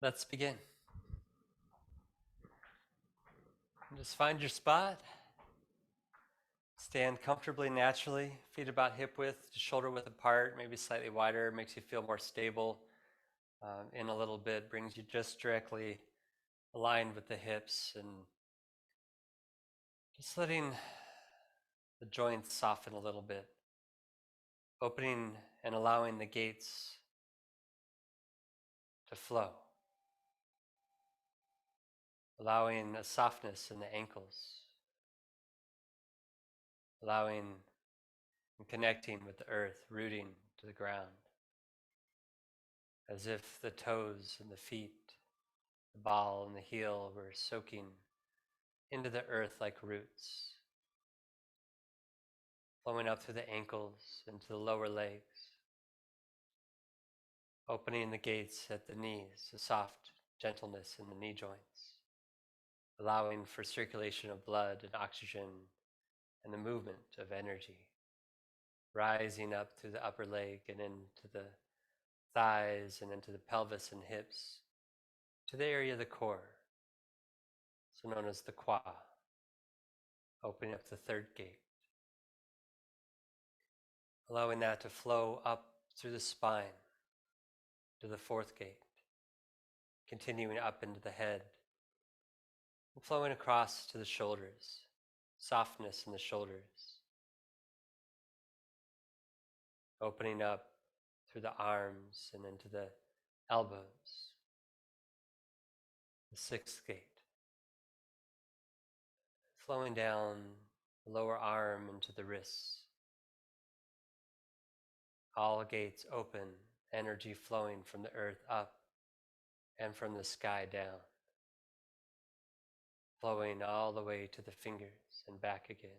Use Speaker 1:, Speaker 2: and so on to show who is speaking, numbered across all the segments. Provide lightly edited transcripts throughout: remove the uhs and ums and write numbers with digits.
Speaker 1: Let's begin. Just find your spot. Stand comfortably, naturally, feet about hip width, shoulder width apart, maybe slightly wider, makes you feel more stable in a little bit, brings you just directly aligned with the hips, and just letting the joints soften a little bit, opening and allowing the gates to flow, allowing a softness in the ankles, allowing and connecting with the earth, rooting to the ground, as if the toes and the feet, the ball and the heel were soaking into the earth like roots, flowing up through the ankles into the lower legs, opening the gates at the knees, a soft gentleness in the knee joints, allowing for circulation of blood and oxygen and the movement of energy, rising up through the upper leg and into the thighs and into the pelvis and hips, to the area of the core, so known as the qua, opening up the third gate, allowing that to flow up through the spine to the fourth gate, continuing up into the head, and flowing across to the shoulders, softness in the shoulders, opening up through the arms and into the elbows, the sixth gate, flowing down the lower arm into the wrists, all gates open, energy flowing from the earth up and from the sky down, flowing all the way to the fingers and back again,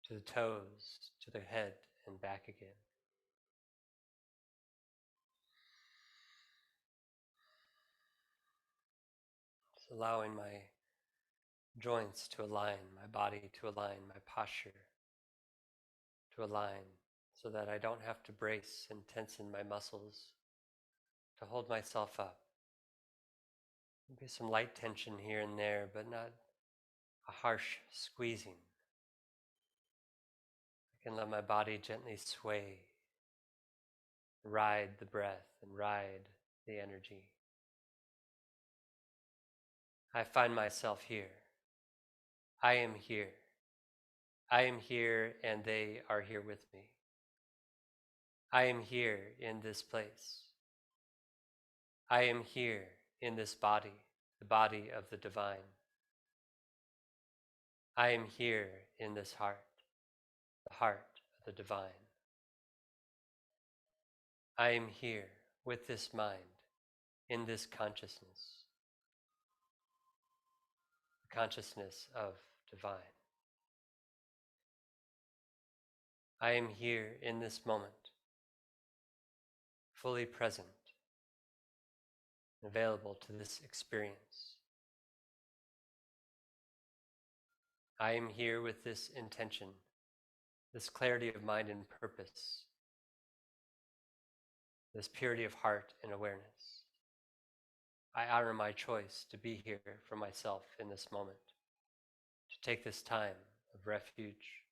Speaker 1: to the toes, to the head and back again. Just allowing my joints to align, my body to align, my posture to align, so that I don't have to brace and tension my muscles to hold myself up. Maybe some light tension here and there, but not a harsh squeezing. I can let my body gently sway, ride the breath and ride the energy. I find myself here. I am here. I am here and they are here with me. I am here in this place. I am here in this body, the body of the divine. I am here in this heart, the heart of the divine. I am here with this mind, in this consciousness, the consciousness of divine. I am here in this moment, fully present, available to this experience. I am here with this intention, this clarity of mind and purpose, this purity of heart and awareness. I honor my choice to be here for myself in this moment, to take this time of refuge,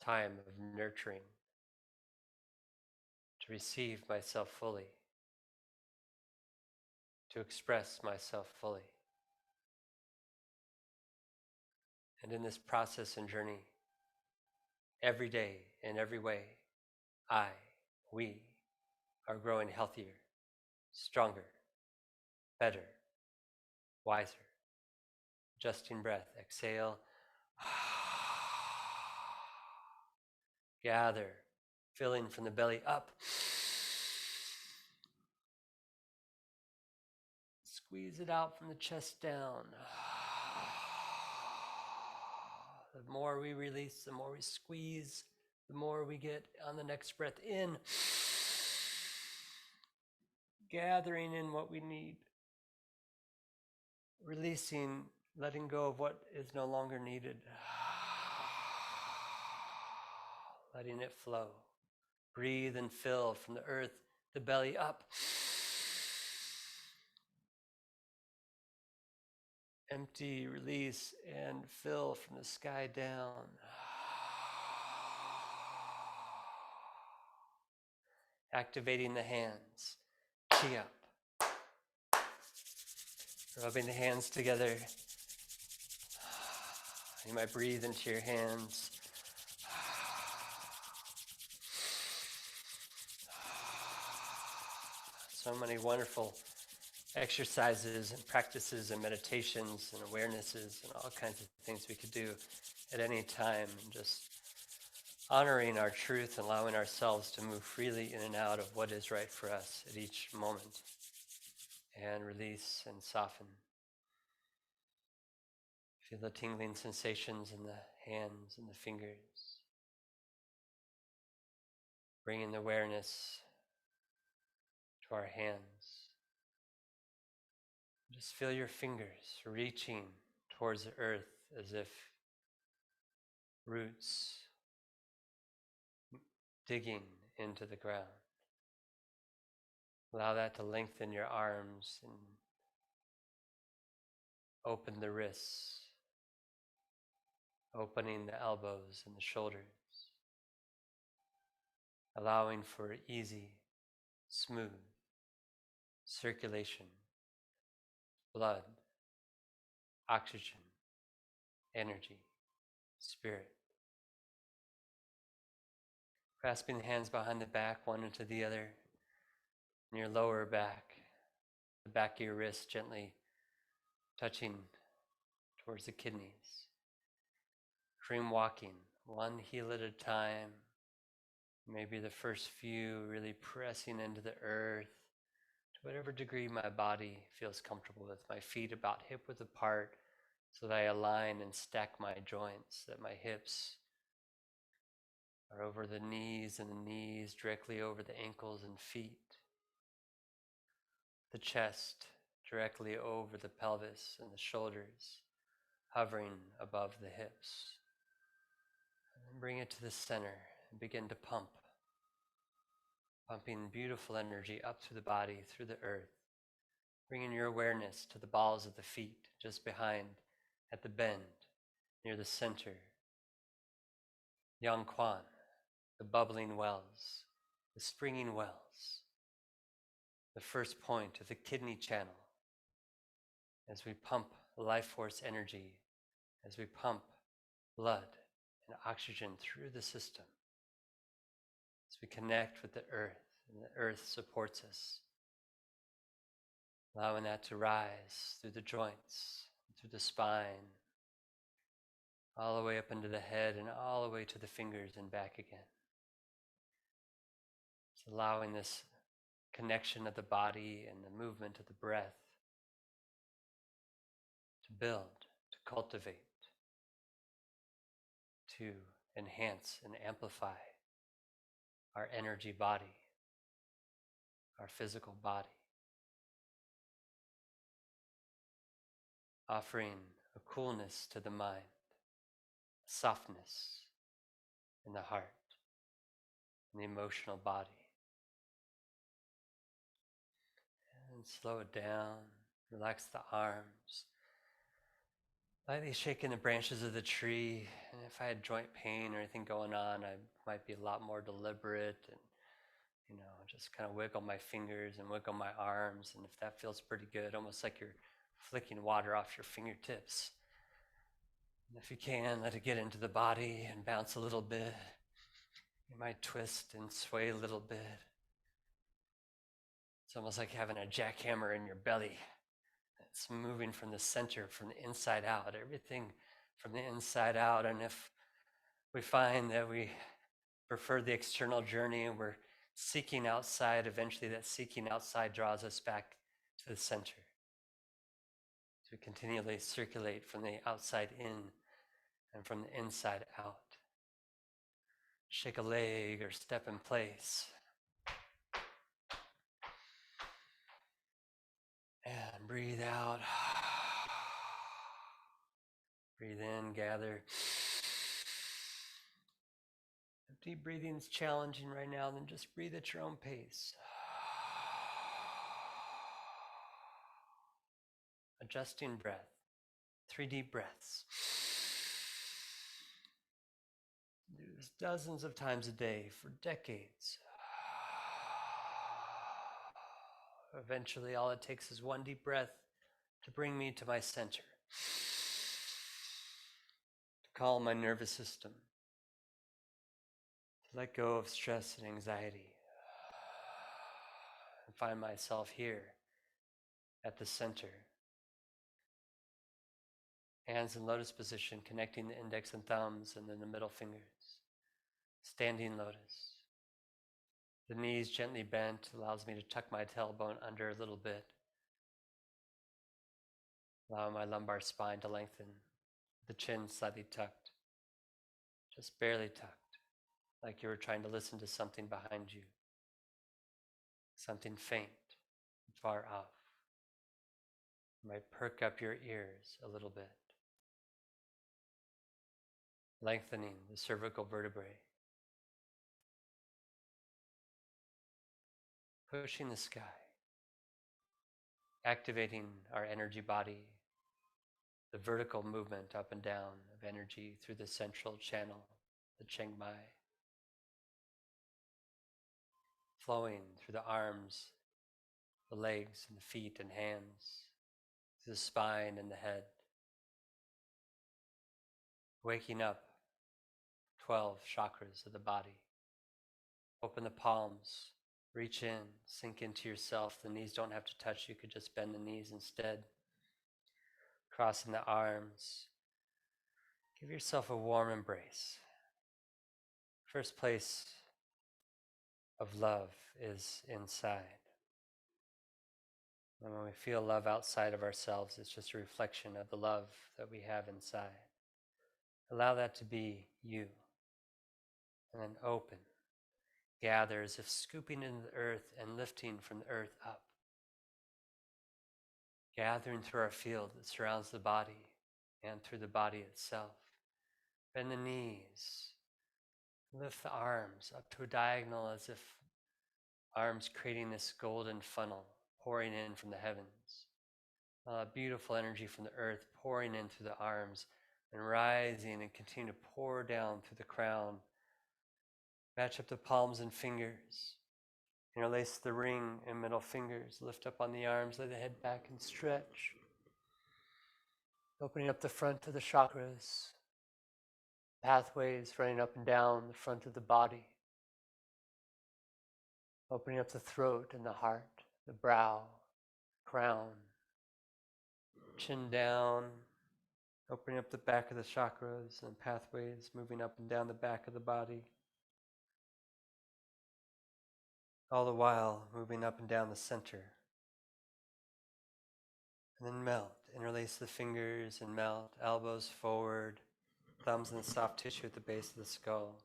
Speaker 1: time of nurturing, to receive myself fully, to express myself fully. And in this process and journey, every day, in every way, we are growing healthier, stronger, better, wiser. Adjusting breath, exhale. Gather, filling from the belly up. Squeeze it out from the chest down. The more we release, the more we squeeze, the more we get on the next breath in. Gathering in what we need. Releasing, letting go of what is no longer needed. Letting it flow. Breathe and fill from the earth, the belly up. Empty, release, and fill from the sky down. Activating the hands. Tee up. Rubbing the hands together. You might breathe into your hands. So many wonderful exercises and practices and meditations and awarenesses and all kinds of things we could do at any time, and just honoring our truth and allowing ourselves to move freely in and out of what is right for us at each moment, and release and soften. Feel the tingling sensations in the hands and the fingers. Bringing the awareness to our hands. Just feel your fingers reaching towards the earth as if roots digging into the ground. Allow that to lengthen your arms and open the wrists, opening the elbows and the shoulders, allowing for easy, smooth circulation, blood, oxygen, energy, spirit. Grasping the hands behind the back, one into the other, in your lower back, the back of your wrist gently touching towards the kidneys. Dream walking, one heel at a time. Maybe the first few really pressing into the earth to whatever degree my body feels comfortable with. My feet about hip width apart so that I align and stack my joints, that my hips are over the knees and the knees directly over the ankles and feet. The chest directly over the pelvis and the shoulders, hovering above the hips. And bring it to the center and begin to pump. Pumping beautiful energy up through the body, through the earth. Bringing your awareness to the balls of the feet, just behind, at the bend, near the center. Yang Quan, the bubbling wells, the springing wells, the first point of the kidney channel. As we pump life force energy, as we pump blood and oxygen through the system, as we connect with the earth, and the earth supports us, allowing that to rise through the joints, through the spine, all the way up into the head and all the way to the fingers and back again. It's allowing this connection of the body and the movement of the breath to build, to cultivate, to enhance and amplify our energy body, our physical body. Offering a coolness to the mind, a softness in the heart, and the emotional body. And slow it down, relax the arms. Lightly shaking the branches of the tree. And if I had joint pain or anything going on, I might be a lot more deliberate and, just kind of wiggle my fingers and wiggle my arms. And if that feels pretty good, almost like you're flicking water off your fingertips. And if you can, let it get into the body and bounce a little bit. You might twist and sway a little bit. It's almost like having a jackhammer in your belly. It's moving from the center, from the inside out, everything from the inside out. And if we find that we prefer the external journey and we're seeking outside, eventually that seeking outside draws us back to the center. So we continually circulate from the outside in and from the inside out. Shake a leg or step in place. And breathe out. Breathe in, gather. If deep breathing is challenging right now, then just breathe at your own pace. Adjusting breath. 3 deep breaths. Do this dozens of times a day for decades. Eventually, all it takes is 1 deep breath to bring me to my center, to calm my nervous system, to let go of stress and anxiety, and find myself here at the center. Hands in lotus position, connecting the index and thumbs and then the middle fingers. Standing lotus. The knees gently bent allows me to tuck my tailbone under a little bit. Allow my lumbar spine to lengthen. The chin slightly tucked. Just barely tucked. Like you were trying to listen to something behind you. Something faint, far off. You might perk up your ears a little bit. Lengthening the cervical vertebrae. Pushing the sky. Activating our energy body. The vertical movement up and down of energy through the central channel, the Chiang Mai. Flowing through the arms, the legs and the feet and hands, through the spine and the head. Waking up 12 chakras of the body. Open the palms, reach in, sink into yourself. The knees don't have to touch, you could just bend the knees instead. Crossing the arms. Give yourself a warm embrace. First place of love is inside. And when we feel love outside of ourselves, it's just a reflection of the love that we have inside. Allow that to be you. And then open. Gather as if scooping into the earth and lifting from the earth up. Gathering through our field that surrounds the body and through the body itself. Bend the knees. Lift the arms up to a diagonal as if arms creating this golden funnel pouring in from the heavens. Beautiful energy from the earth pouring in through the arms and rising and continue to pour down through the crown. Match up the palms and fingers. Interlace the ring and middle fingers. Lift up on the arms, lay the head back and stretch. Opening up the front of the chakras. Pathways running up and down the front of the body. Opening up the throat and the heart, the brow, crown. Chin down. Opening up the back of the chakras and pathways, moving up and down the back of the body. All the while moving up and down the center. And then melt. Interlace the fingers and melt. Elbows forward. Thumbs in the soft tissue at the base of the skull.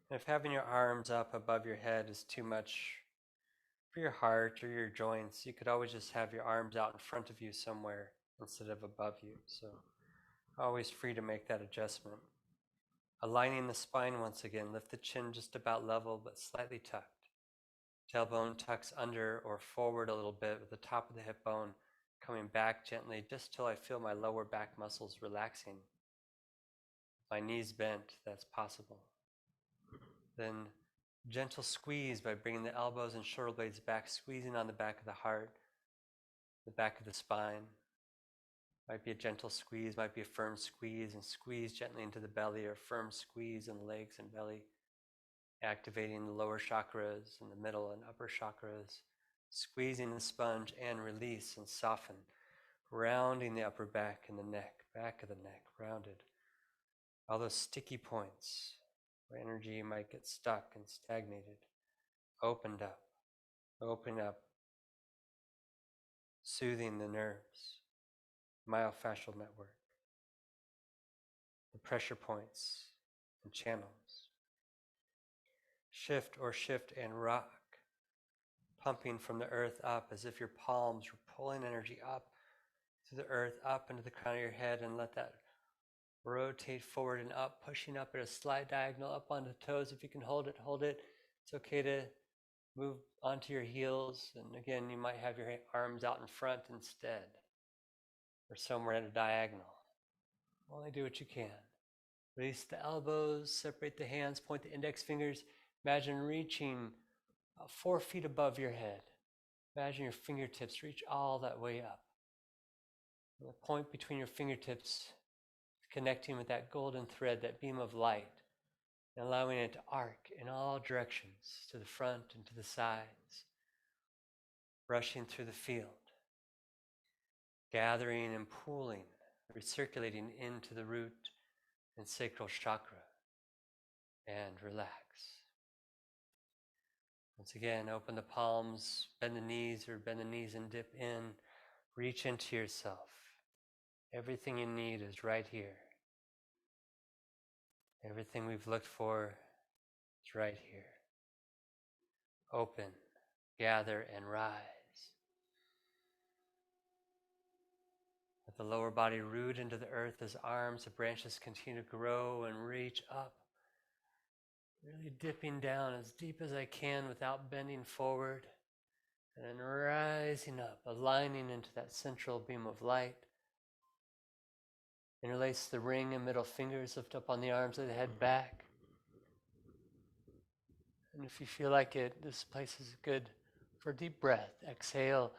Speaker 1: And if having your arms up above your head is too much for your heart or your joints, you could always just have your arms out in front of you somewhere instead of above you. So always free to make that adjustment. Aligning the spine once again. Lift the chin just about level but slightly tucked. Tailbone tucks under or forward a little bit with the top of the hip bone coming back gently just till I feel my lower back muscles relaxing. My knees bent, that's possible. Then gentle squeeze by bringing the elbows and shoulder blades back, squeezing on the back of the heart, the back of the spine. Might be a gentle squeeze, might be a firm squeeze, and squeeze gently into the belly, or firm squeeze in the legs and belly. Activating the lower chakras and the middle and upper chakras, squeezing the sponge and release and soften, rounding the upper back and the neck, back of the neck, rounded. All those sticky points where energy might get stuck and stagnated, opened up, open up, soothing the nerves, myofascial network, the pressure points and channels. Shift and rock, pumping from the earth up as if your palms were pulling energy up through the earth, up into the crown of your head, and let that rotate forward and up, pushing up at a slight diagonal up onto the toes. If you can hold it, hold it. It's okay to move onto your heels. And again, you might have your arms out in front instead. or somewhere at a diagonal. Only do what you can. Release the elbows, separate the hands, point the index fingers. Imagine reaching 4 feet above your head. Imagine your fingertips reach all that way up. And the point between your fingertips connecting with that golden thread, that beam of light, and allowing it to arc in all directions, to the front and to the sides, rushing through the field, gathering and pooling, recirculating into the root and sacral chakra, and relax. Once again, open the palms, bend the knees and dip in. Reach into yourself. Everything you need is right here. Everything we've looked for is right here. Open, gather, and rise. Let the lower body root into the earth as arms and branches continue to grow and reach up. Really dipping down as deep as I can without bending forward. And then rising up, aligning into that central beam of light. Interlace the ring and middle fingers, lift up on the arms of the head back. And if you feel like it, this place is good for a deep breath. Exhale.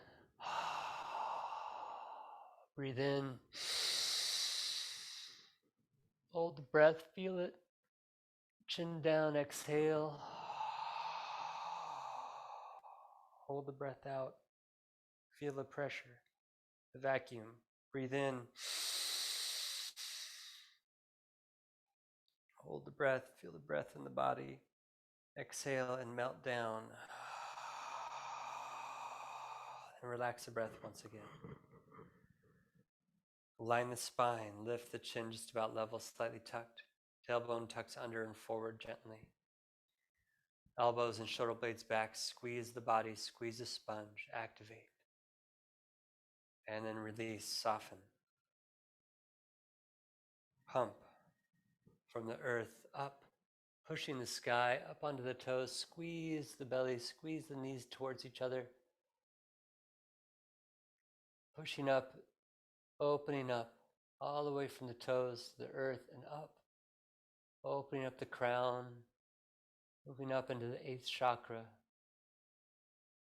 Speaker 1: Breathe in. Hold the breath, feel it. Chin down, exhale. Hold the breath out. Feel the pressure, the vacuum. Breathe in. Hold the breath, feel the breath in the body. Exhale and melt down. And relax the breath once again. Line the spine, lift the chin just about level, slightly tucked. Tailbone tucks under and forward gently. Elbows and shoulder blades back, squeeze the body, squeeze the sponge, activate. And then release, soften. Pump from the earth up, pushing the sky up onto the toes, squeeze the belly, squeeze the knees towards each other. Pushing up, opening up, all the way from the toes to the earth and up. Opening up the crown, moving up into the 8th chakra,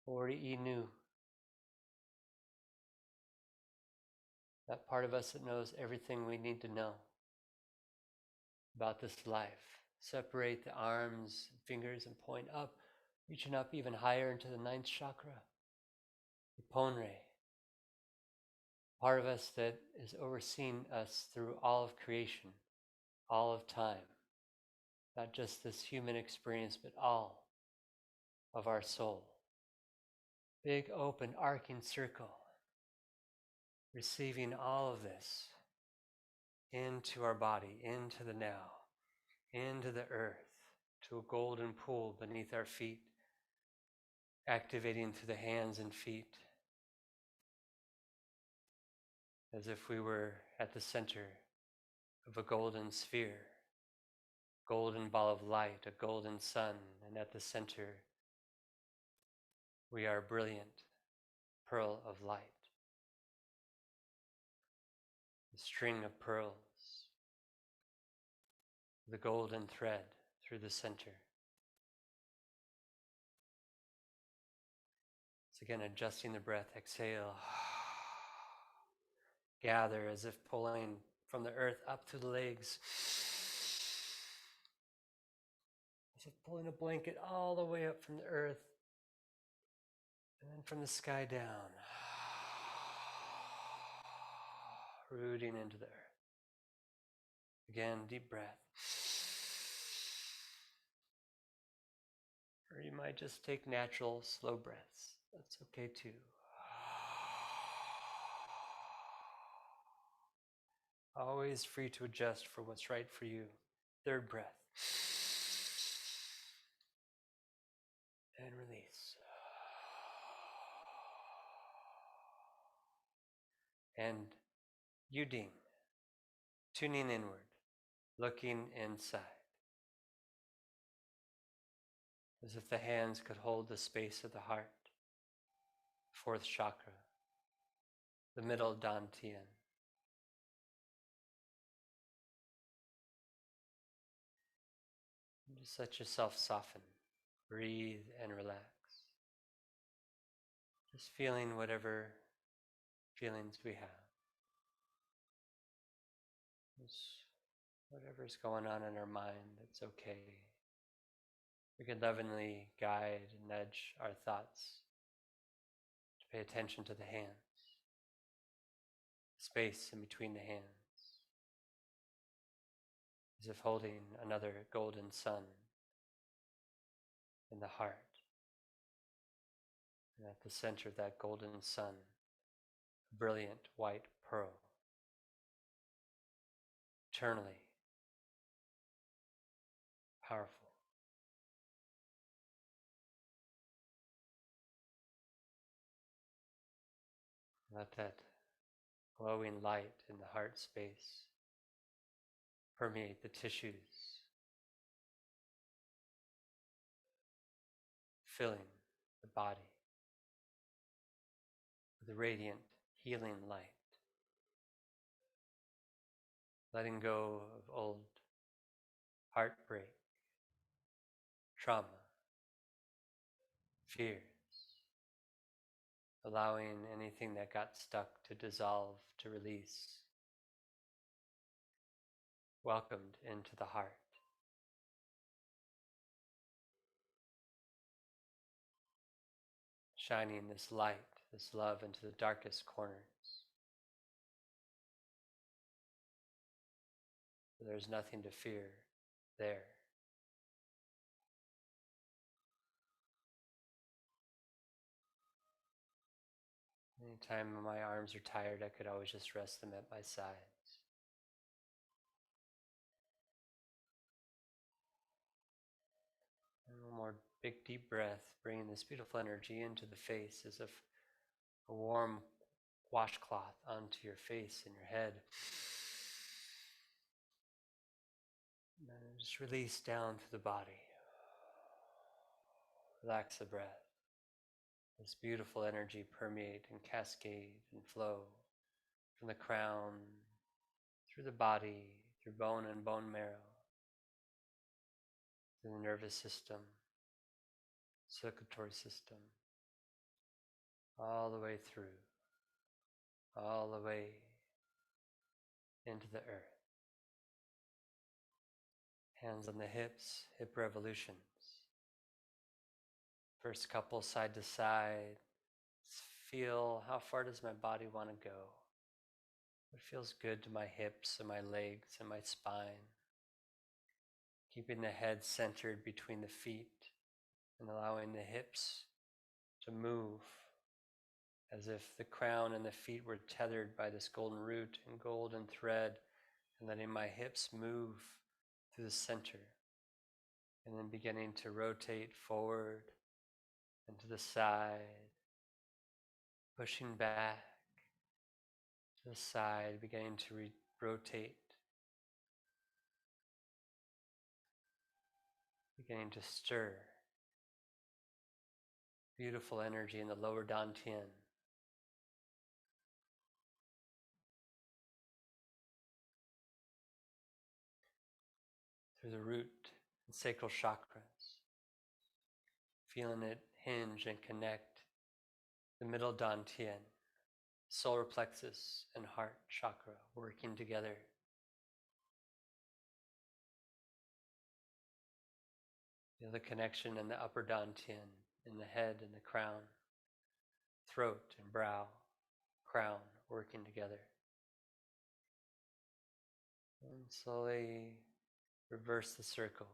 Speaker 1: Ori Inu. That part of us that knows everything we need to know about this life. Separate the arms, fingers, and point up, reaching up even higher into the 9th chakra, Iponre. Part of us that is overseeing us through all of creation, all of time. Not just this human experience, but all of our soul. Big, open, arcing circle. Receiving all of this into our body, into the now, into the earth, to a golden pool beneath our feet, activating through the hands and feet, as if we were at the center of a golden sphere, golden ball of light, a golden sun, and at the center we are a brilliant pearl of light. A string of pearls, the golden thread through the center. So again, adjusting the breath, exhale. Gather as if pulling from the earth up through the legs. As if pulling a blanket all the way up from the earth. And then from the sky down. Rooting into the earth. Again, deep breath. Or you might just take natural, slow breaths. That's okay too. Always free to adjust for what's right for you. 3rd breath. And release. And Yuding, tuning inward, looking inside. As if the hands could hold the space of the heart, 4th chakra, the middle dantian. Just let yourself soften, breathe, and relax. Just feeling whatever feelings we have. Just whatever's going on in our mind, that's okay. We can lovingly guide and nudge our thoughts to pay attention to the hands, space in between the hands, as if holding another golden sun in the heart. And at the center of that golden sun, a brilliant white pearl, eternally powerful. Let that glowing light in the heart space permeate the tissues, filling the body with a radiant, healing light, letting go of old heartbreak, trauma, fears, allowing anything that got stuck to dissolve, to release, welcomed into the heart. Shining this light, this love into the darkest corners. There's nothing to fear there. Anytime my arms are tired, I could always just rest them at my sides. And one more big deep breath, bringing this beautiful energy into the face as if a warm washcloth onto your face and your head. And then just release down through the body. Relax the breath. This beautiful energy permeate and cascade and flow from the crown, through the body, through bone and bone marrow, through the nervous system, circulatory system, all the way through, all the way into the earth. Hands on the hips, hip revolutions. First couple side to side. Feel how far does my body want to go? What feels good to my hips and my legs and my spine? Keeping the head centered between the feet and allowing the hips to move as if the crown and the feet were tethered by this golden root and golden thread, and letting my hips move through the center, and then beginning to rotate forward and to the side, pushing back to the side, beginning to rotate, beginning to stir. Beautiful energy in the lower dantian. Through the root and sacral chakras. Feeling it hinge and connect the middle dantian, solar plexus and heart chakra working together. Feel the connection in the upper dantian, in the head and the crown, throat and brow, crown working together. And slowly reverse the circle.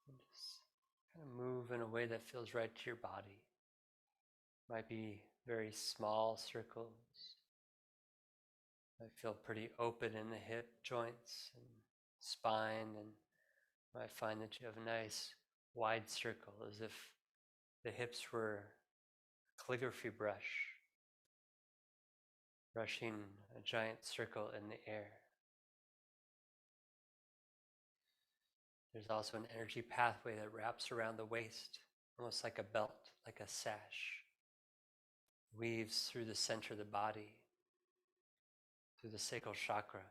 Speaker 1: And just kind of move in a way that feels right to your body. Might be very small circles. Might feel pretty open in the hip joints and spine, and might find that you have a nice wide circle as if the hips were a calligraphy brush, brushing a giant circle in the air. There's also an energy pathway that wraps around the waist, almost like a belt, like a sash. Weaves through the center of the body, through the sacral chakra,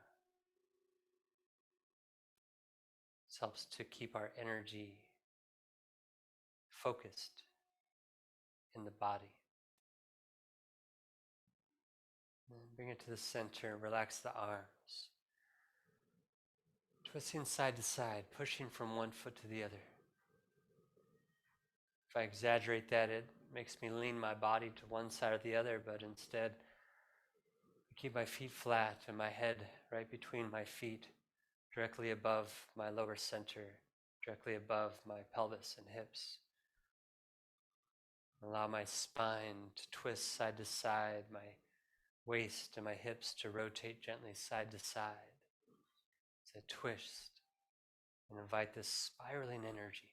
Speaker 1: This helps to keep our energy focused in the body. And bring it to the center, relax the arms. Twisting side to side, pushing from one foot to the other. If I exaggerate that, it makes me lean my body to one side or the other, but instead, I keep my feet flat and my head right between my feet, directly above my lower center, directly above my pelvis and hips. Allow my spine to twist side to side, my waist and my hips to rotate gently side to side. As I twist and invite this spiraling energy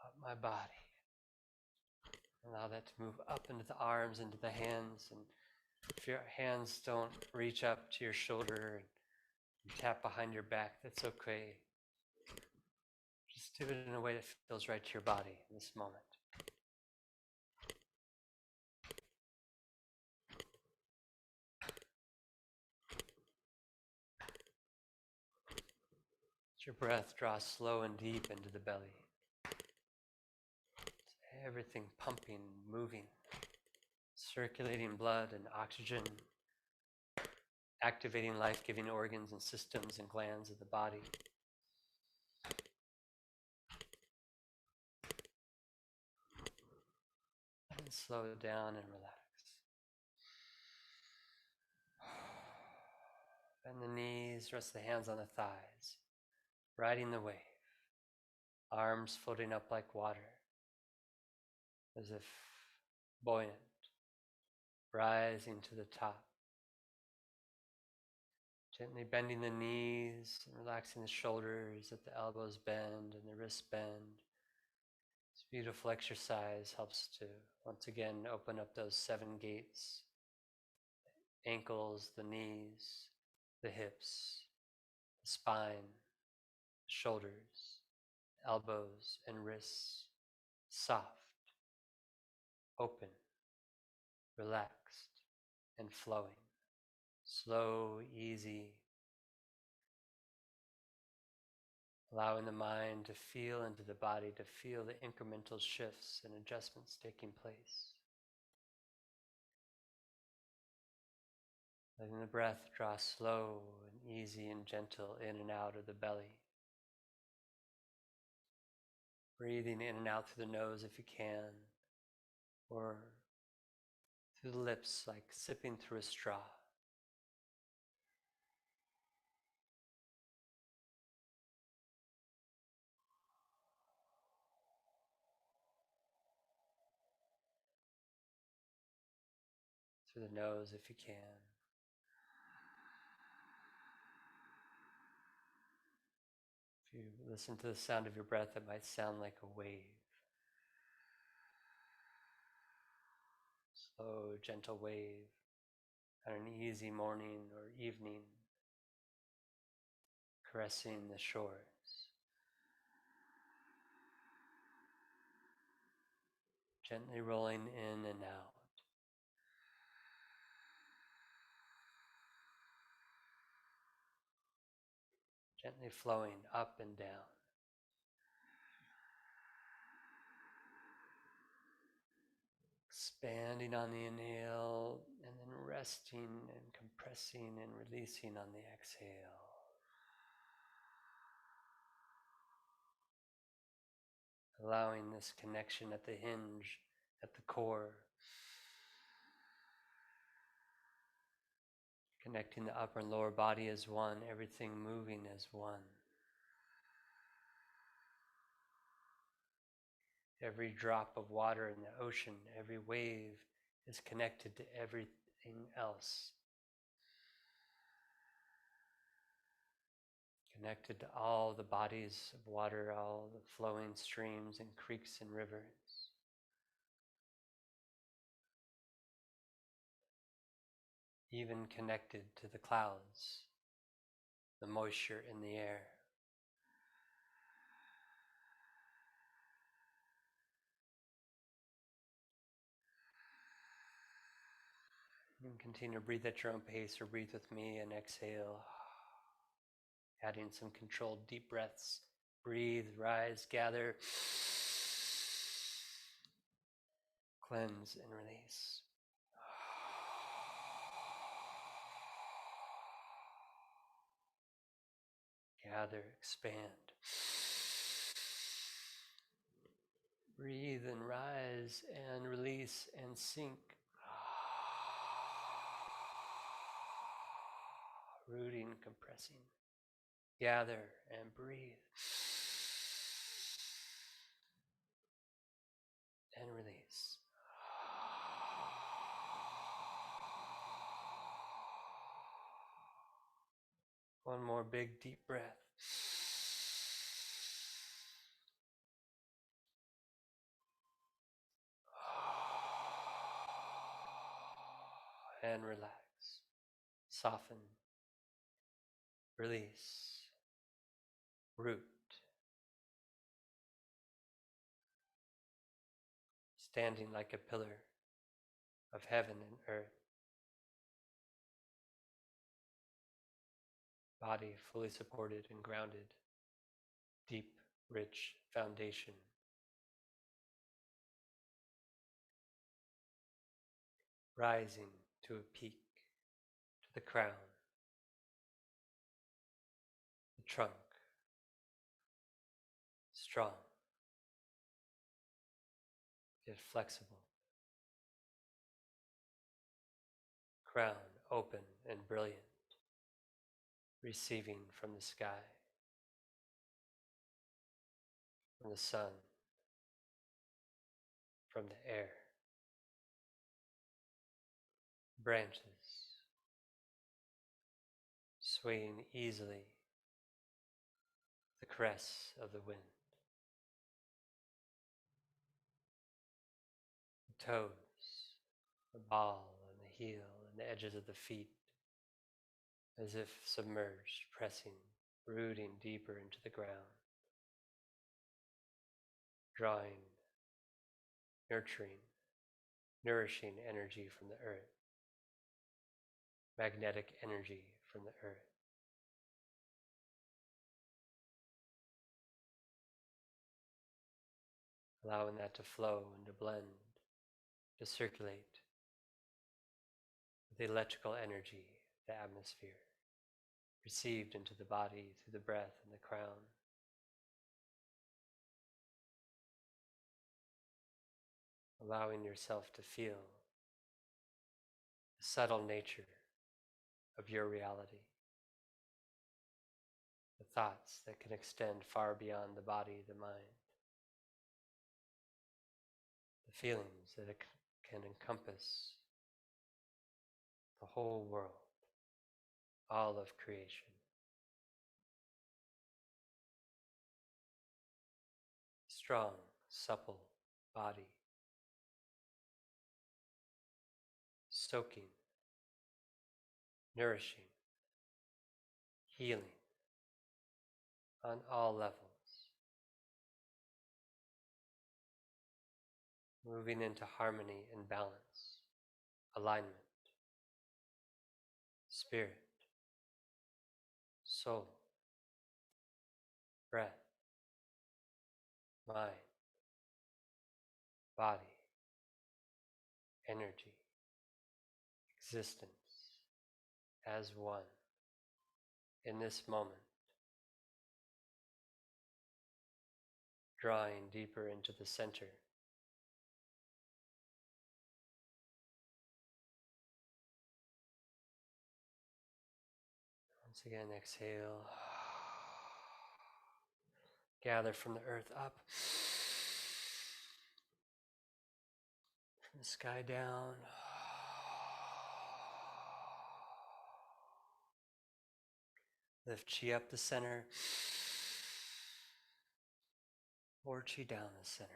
Speaker 1: up my body. Allow that to move up into the arms, into the hands, and if your hands don't reach up to your shoulder and tap behind your back, that's okay. Just do it in a way that feels right to your body in this moment. Let your breath draw slow and deep into the belly. Everything pumping, moving, circulating blood and oxygen, activating life-giving organs and systems and glands of the body. And slow down and relax. Bend the knees, rest the hands on the thighs, riding the wave. Arms floating up like water, as if buoyant, rising to the top. Gently bending the knees and relaxing the shoulders, let the elbows bend and the wrists bend. This beautiful exercise helps to, once again, open up those 7 gates. The ankles, the knees, the hips, the spine, the shoulders, elbows and wrists. Soft, open, relaxed, and flowing. Slow, easy. Allowing the mind to feel into the body, to feel the incremental shifts and adjustments taking place. Letting the breath draw slow and easy and gentle in and out of the belly. Breathing in and out through the nose if you can, or through the lips like sipping through a straw. Through the nose if you can. If you listen to the sound of your breath, it might sound like a wave. Slow, gentle wave on an easy morning or evening, caressing the shores. Gently rolling in and out. Gently flowing up and down. Expanding on the inhale and then resting and compressing and releasing on the exhale. Allowing this connection at the hinge, at the core. Connecting the upper and lower body as one, everything moving as one. Every drop of water in the ocean, every wave is connected to everything else. Connected to all the bodies of water, all the flowing streams and creeks and rivers. Even connected to the clouds, the moisture in the air. You can continue to breathe at your own pace or breathe with me and exhale Adding some controlled deep breaths. Breathe, rise, gather, cleanse, and release. Gather, expand. Breathe and rise and release and sink. Rooting, compressing. Gather and breathe. And release. One more big deep breath. And relax. Soften. Release. Root. Standing like a pillar of heaven and earth. Body fully supported and grounded. Deep, rich foundation. Rising to a peak, to the crown, the trunk, strong, yet flexible. Crown open and brilliant, receiving from the sky, from the sun, from the air. Branches swaying easily, the caress of the wind. The toes, the ball and the heel and the edges of the feet, as if submerged, pressing, rooting deeper into the ground, drawing, nurturing, nourishing energy from the earth, magnetic energy from the earth. Allowing that to flow and to blend, to circulate with the electrical energy, the atmosphere, received into the body through the breath and the crown. Allowing yourself to feel the subtle nature of your reality, the thoughts that can extend far beyond the body, the mind, the feelings that it can encompass the whole world, all of creation. Strong, supple body, soaking, nourishing, healing on all levels. Moving into harmony and balance, alignment, spirit, soul, breath, mind, body, energy, existence as one in this moment, drawing deeper into the center. Once again, exhale. Gather from the earth up, from the sky down. Lift chi up the center, or chi down the center.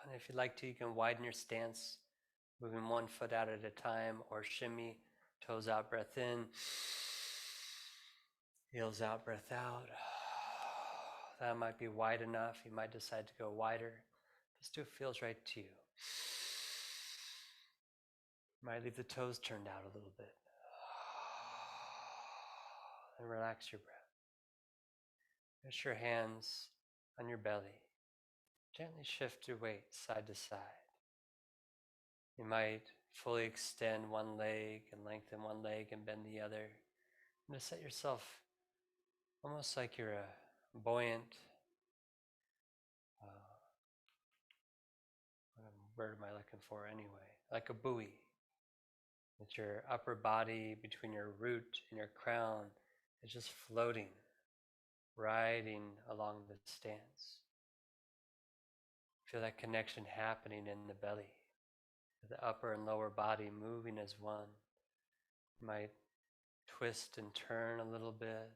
Speaker 1: And if you'd like to, you can widen your stance, moving one foot out at a time, or shimmy, toes out, breath in, heels out, breath out. That might be wide enough. You might decide to go wider. Just do what feels right to you. Might leave the toes turned out a little bit. and relax your breath. Rest your hands on your belly. Gently shift your weight side to side. You might fully extend one leg and lengthen one leg and bend the other. And to set yourself almost like you're a buoyant, what word am I looking for anyway? Like a buoy. With your upper body between your root and your crown is just floating, riding along the stance. Feel that connection happening in the belly. The upper and lower body moving as one. You might twist and turn a little bit.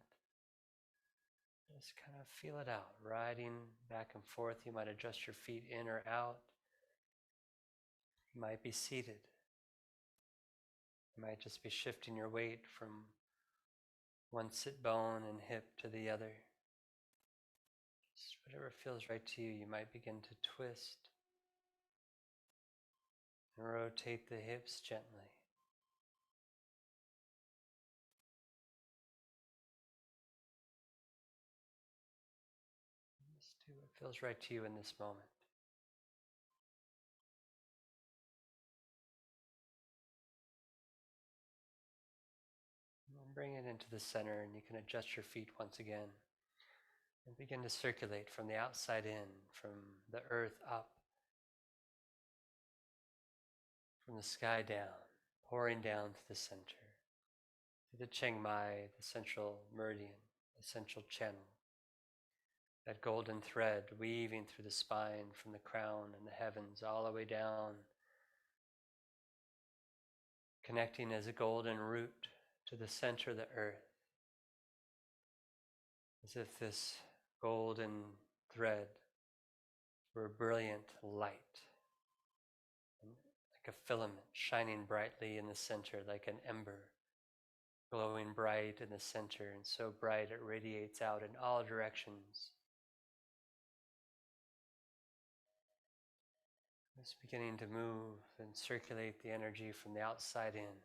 Speaker 1: Just kind of feel it out, riding back and forth. You might adjust your feet in or out. You might be seated. You might just be shifting your weight from one sit bone and hip to the other. Just whatever feels right to you. You might begin to twist and rotate the hips gently. Just do what feels right to you in this moment. And bring it into the center, and you can adjust your feet once again. And begin to circulate from the outside in, from the earth up, from the sky down, pouring down to the center, to the Chiang Mai, the central meridian, the central channel. That golden thread weaving through the spine from the crown and the heavens all the way down, connecting as a golden root to the center of the earth, as if this golden thread were a brilliant light, like a filament shining brightly in the center, like an ember glowing bright in the center, and so bright it radiates out in all directions. It's beginning to move and circulate the energy from the outside in,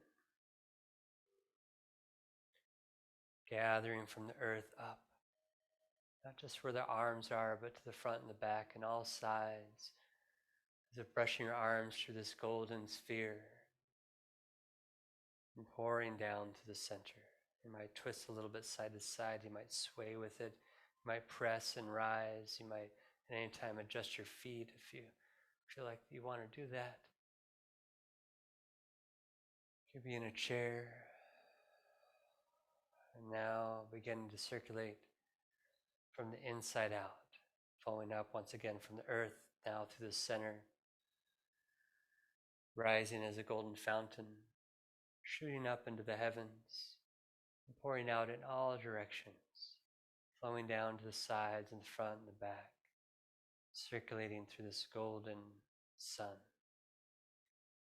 Speaker 1: gathering from the earth up, not just where the arms are, but to the front and the back and all sides, as if brushing your arms through this golden sphere and pouring down to the center. You might twist a little bit side to side, you might sway with it, you might press and rise, you might at any time adjust your feet if you feel like you want to do that. You could be in a chair, and now beginning to circulate from the inside out, flowing up once again from the earth now through the center, rising as a golden fountain, shooting up into the heavens, and pouring out in all directions, flowing down to the sides and the front and the back, circulating through this golden sun,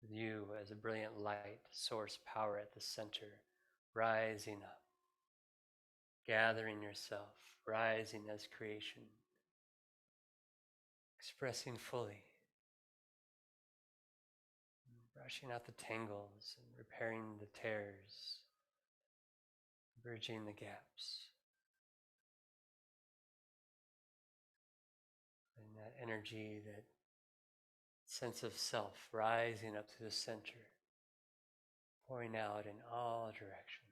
Speaker 1: with you as a brilliant light, source power at the center, rising up, gathering yourself, rising as creation, expressing fully, brushing out the tangles and repairing the tears, bridging the gaps. And that energy, that sense of self rising up to the center, pouring out in all directions.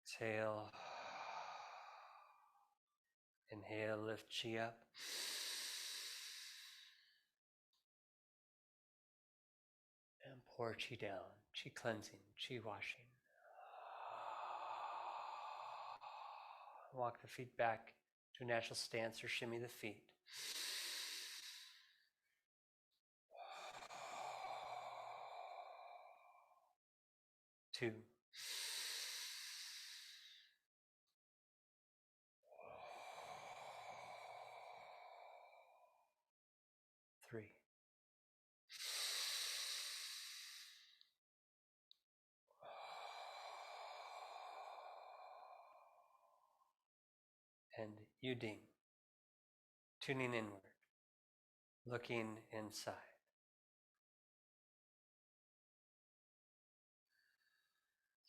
Speaker 1: Exhale. Inhale, lift chi up. And pour chi down, chi cleansing, chi washing. Walk the feet back to a natural stance or shimmy the feet. 2. 3. And you ding, tuning inward, looking inside.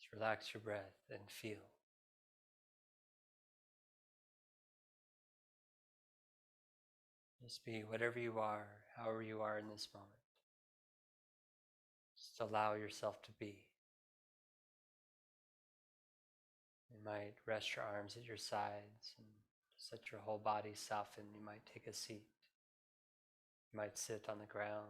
Speaker 1: Just relax your breath and feel. Just be whatever you are, however you are in this moment. Just allow yourself to be. You might rest your arms at your sides and just let your whole body soften. You might take a seat. You might sit on the ground.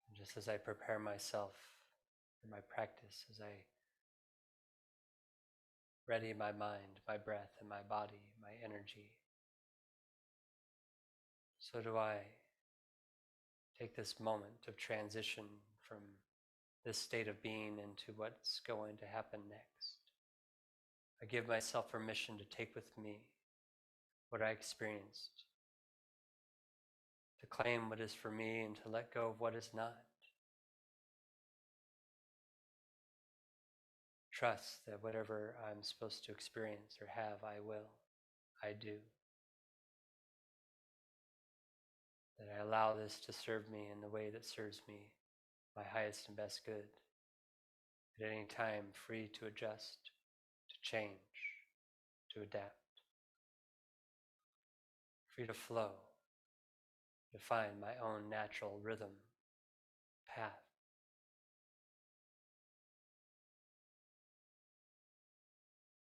Speaker 1: And just as I prepare myself for my practice, as I ready my mind, my breath, and my body, my energy, so do I take this moment of transition from this state of being into what's going to happen next. I give myself permission to take with me what I experienced, to claim what is for me and to let go of what is not. Trust that whatever I'm supposed to experience or have, I will, I do. That I allow this to serve me in the way that serves me, my highest and best good. At any time, free to adjust, to change, to adapt. Free to flow, to find my own natural rhythm, path.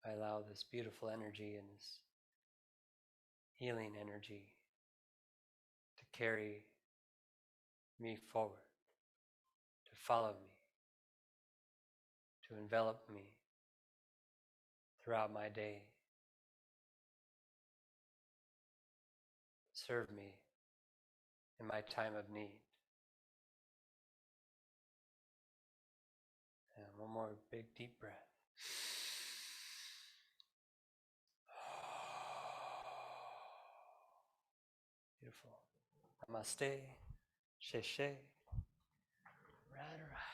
Speaker 1: I allow this beautiful energy and this healing energy to carry me forward, to follow me, to envelop me throughout my day, serve me in my time of need. And one more big deep breath. Beautiful. Namaste. She. Right.